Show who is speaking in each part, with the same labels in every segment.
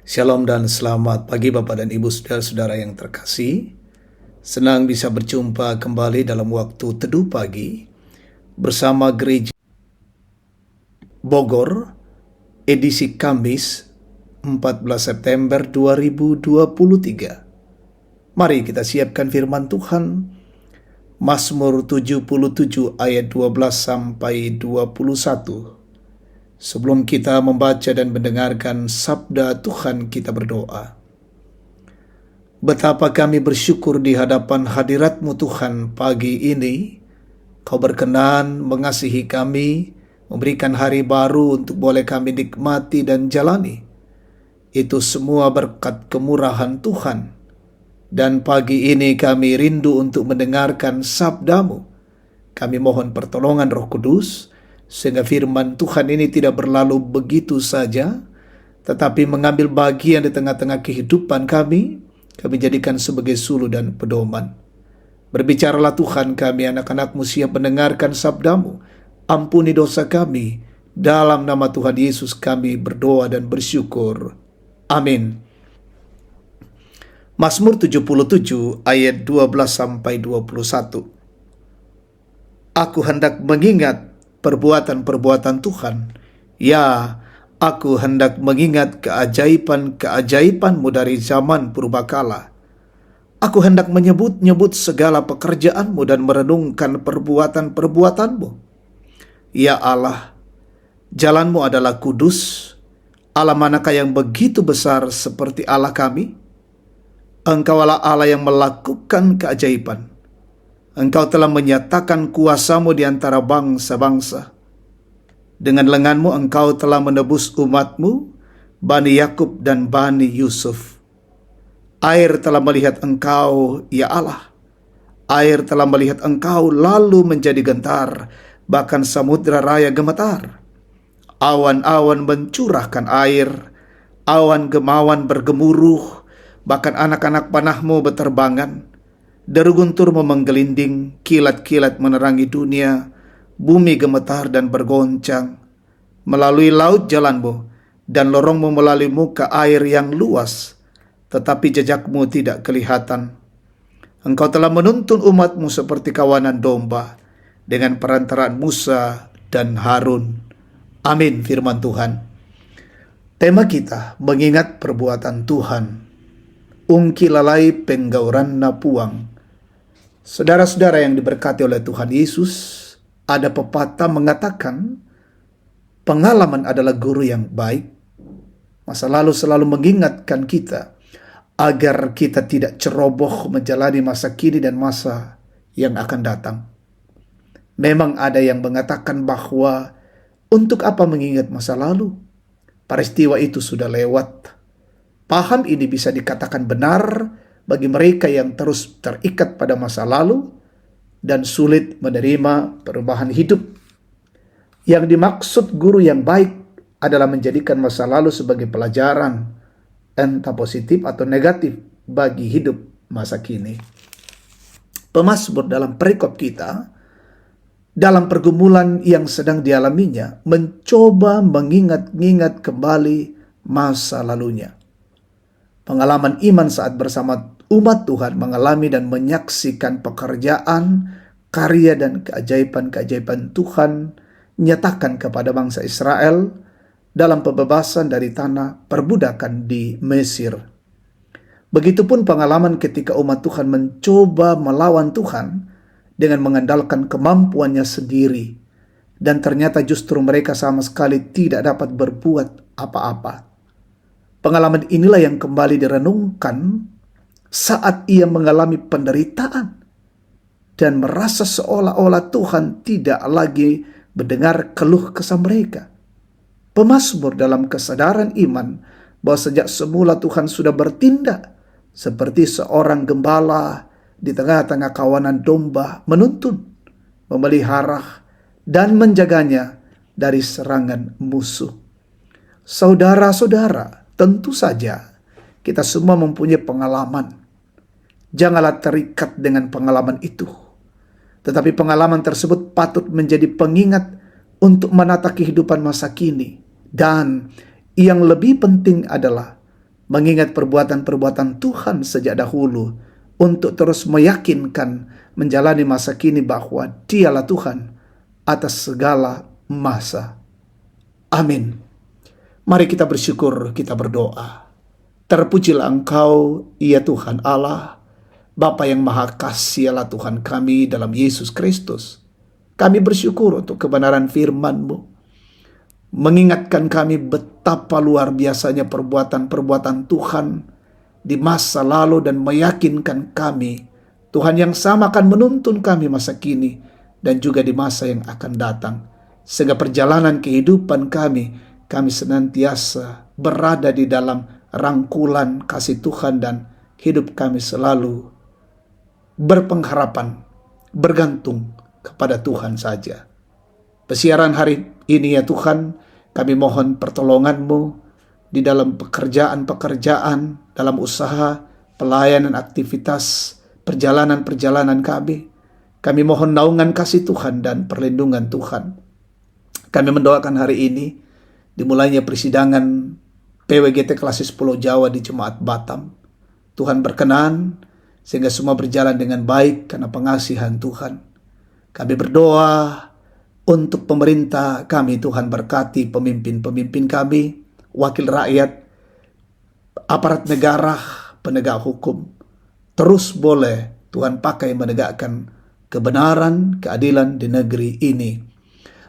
Speaker 1: Shalom dan selamat pagi Bapak dan Ibu saudara-saudara yang terkasih. Senang bisa berjumpa kembali dalam waktu teduh pagi bersama Gereja Bogor, edisi Kamis 14 September 2023. Mari kita siapkan firman Tuhan, Mazmur 77 ayat 12 sampai 21. Sebelum kita membaca dan mendengarkan sabda Tuhan, kita berdoa. Betapa kami bersyukur di hadapan hadirat-Mu Tuhan pagi ini. Kau berkenan mengasihi kami, memberikan hari baru untuk boleh kami nikmati dan jalani. Itu semua berkat kemurahan Tuhan. Dan pagi ini kami rindu untuk mendengarkan sabda-Mu. Kami mohon pertolongan Roh Kudus, sehingga firman Tuhan ini tidak berlalu begitu saja, tetapi mengambil bagian di tengah-tengah kehidupan kami jadikan sebagai suluh dan pedoman. Berbicaralah Tuhan, kami anak-anak-Mu siap mendengarkan sabda-Mu. Ampuni dosa kami, dalam nama Tuhan Yesus kami berdoa dan bersyukur. Amin. Mazmur 77 ayat 12 sampai 21. Aku hendak mengingat perbuatan-perbuatan Tuhan. Ya, aku hendak mengingat keajaiban-keajaiban-Mu dari zaman purbakala. Aku hendak menyebut-nyebut segala pekerjaan-Mu dan merenungkan perbuatan-perbuatan-Mu. Ya Allah, jalan-Mu adalah kudus. Allah manakah yang begitu besar seperti Allah kami? Engkau adalah Allah yang melakukan keajaiban. Engkau telah menyatakan kuasa-Mu di antara bangsa-bangsa. Dengan lengan-Mu Engkau telah menebus umat-Mu, Bani Yakub dan Bani Yusuf. Air telah melihat Engkau, ya Allah. Air telah melihat Engkau lalu menjadi gentar, bahkan samudra raya gemetar. Awan-awan mencurahkan air, awan gemawan bergemuruh, bahkan anak-anak panah-Mu berterbangan. Deru guntur-Mu menggelinding, kilat-kilat menerangi dunia, bumi gemetar dan bergoncang. Melalui laut jalan-Mu, dan lorong-Mu melalui muka air yang luas, tetapi jejak-Mu tidak kelihatan. Engkau telah menuntun umat-Mu seperti kawanan domba, dengan perantaraan Musa dan Harun. Amin, firman Tuhan. Tema kita, mengingat perbuatan Tuhan. Ungki lalai penggauran napuang. Saudara-saudara yang diberkati oleh Tuhan Yesus, ada pepatah mengatakan, pengalaman adalah guru yang baik. Masa lalu selalu mengingatkan kita, agar kita tidak ceroboh menjalani masa kini dan masa yang akan datang. Memang ada yang mengatakan bahwa, untuk apa mengingat masa lalu? Peristiwa itu sudah lewat. Paham ini bisa dikatakan benar bagi mereka yang terus terikat pada masa lalu dan sulit menerima perubahan hidup. Yang dimaksud guru yang baik adalah menjadikan masa lalu sebagai pelajaran, entah positif atau negatif bagi hidup masa kini. Pemazmur dalam perikop kita, dalam pergumulan yang sedang dialaminya, mencoba mengingat-ingat kembali masa lalunya. Pengalaman iman saat bersama umat Tuhan mengalami dan menyaksikan pekerjaan, karya dan keajaiban-keajaiban Tuhan nyatakan kepada bangsa Israel dalam pembebasan dari tanah perbudakan di Mesir. Begitupun pengalaman ketika umat Tuhan mencoba melawan Tuhan dengan mengandalkan kemampuannya sendiri, dan ternyata justru mereka sama sekali tidak dapat berbuat apa-apa. Pengalaman inilah yang kembali direnungkan saat ia mengalami penderitaan dan merasa seolah-olah Tuhan tidak lagi mendengar keluh kesah mereka. Pemazmur dalam kesadaran iman bahwa sejak semula Tuhan sudah bertindak seperti seorang gembala di tengah-tengah kawanan domba, menuntun, memelihara, dan menjaganya dari serangan musuh. Saudara-saudara, tentu saja kita semua mempunyai pengalaman. Janganlah terikat dengan pengalaman itu. Tetapi pengalaman tersebut patut menjadi pengingat untuk menata kehidupan masa kini. Dan yang lebih penting adalah mengingat perbuatan-perbuatan Tuhan sejak dahulu, untuk terus meyakinkan menjalani masa kini bahwa Dialah Tuhan atas segala masa. Amin. Mari kita bersyukur, kita berdoa. Terpujilah Engkau, ya Tuhan Allah, Bapa yang Maha Kasih, Allah Tuhan kami dalam Yesus Kristus. Kami bersyukur untuk kebenaran firman-Mu, mengingatkan kami betapa luar biasanya perbuatan-perbuatan Tuhan di masa lalu dan meyakinkan kami Tuhan yang sama akan menuntun kami masa kini dan juga di masa yang akan datang. Sehingga perjalanan kehidupan kami senantiasa berada di dalam rangkulan kasih Tuhan dan hidup kami selalu berpengharapan, bergantung kepada Tuhan saja. Pesiaran hari ini ya Tuhan, kami mohon pertolongan-Mu di dalam pekerjaan-pekerjaan, dalam usaha, pelayanan, aktivitas, perjalanan-perjalanan kami. Kami mohon naungan kasih Tuhan dan perlindungan Tuhan. Kami mendoakan hari ini dimulainya persidangan PWGT kelas 10 Jawa di Jemaat Batam. Tuhan berkenan sehingga semua berjalan dengan baik karena pengasihan Tuhan. Kami berdoa untuk pemerintah kami, Tuhan berkati pemimpin-pemimpin kami, wakil rakyat, aparat negara, penegak hukum. Terus boleh Tuhan pakai menegakkan kebenaran, keadilan di negeri ini.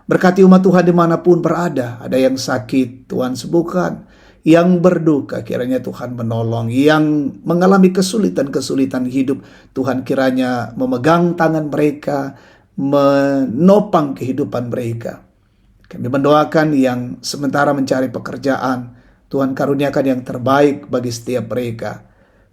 Speaker 1: Berkati umat Tuhan dimanapun berada. Ada yang sakit, Tuhan sembuhkan. Yang berduka, kiranya Tuhan menolong. Yang mengalami kesulitan-kesulitan hidup, Tuhan kiranya memegang tangan mereka, menopang kehidupan mereka. Kami mendoakan yang sementara mencari pekerjaan, Tuhan karuniakan yang terbaik bagi setiap mereka.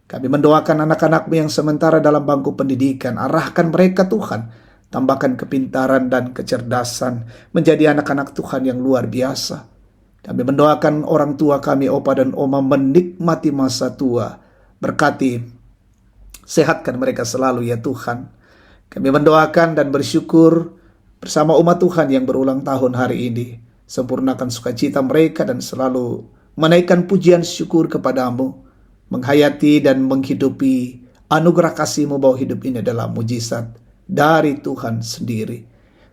Speaker 1: Kami mendoakan anak-anak-Mu yang sementara dalam bangku pendidikan, arahkan mereka Tuhan. Tambahkan kepintaran dan kecerdasan menjadi anak-anak Tuhan yang luar biasa. Kami mendoakan orang tua kami, opa dan oma, menikmati masa tua. Berkati, sehatkan mereka selalu ya Tuhan. Kami mendoakan dan bersyukur bersama umat Tuhan yang berulang tahun hari ini. Sempurnakan sukacita mereka dan selalu menaikkan pujian syukur kepadamu. Menghayati dan menghidupi anugerah kasih-Mu bahwa hidup ini adalah mujizat dari Tuhan sendiri.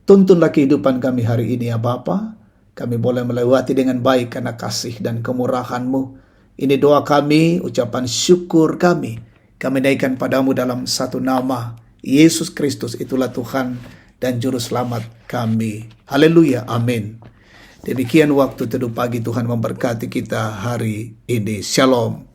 Speaker 1: Tuntunlah kehidupan kami hari ini ya Bapa. Kami boleh melewati dengan baik karena kasih dan kemurahan-Mu. Ini doa kami, ucapan syukur kami. Kami naikkan padamu dalam satu nama, Yesus Kristus, itulah Tuhan dan Juru Selamat kami. Haleluya, amin. Demikian waktu teduh pagi, Tuhan memberkati kita hari ini. Shalom.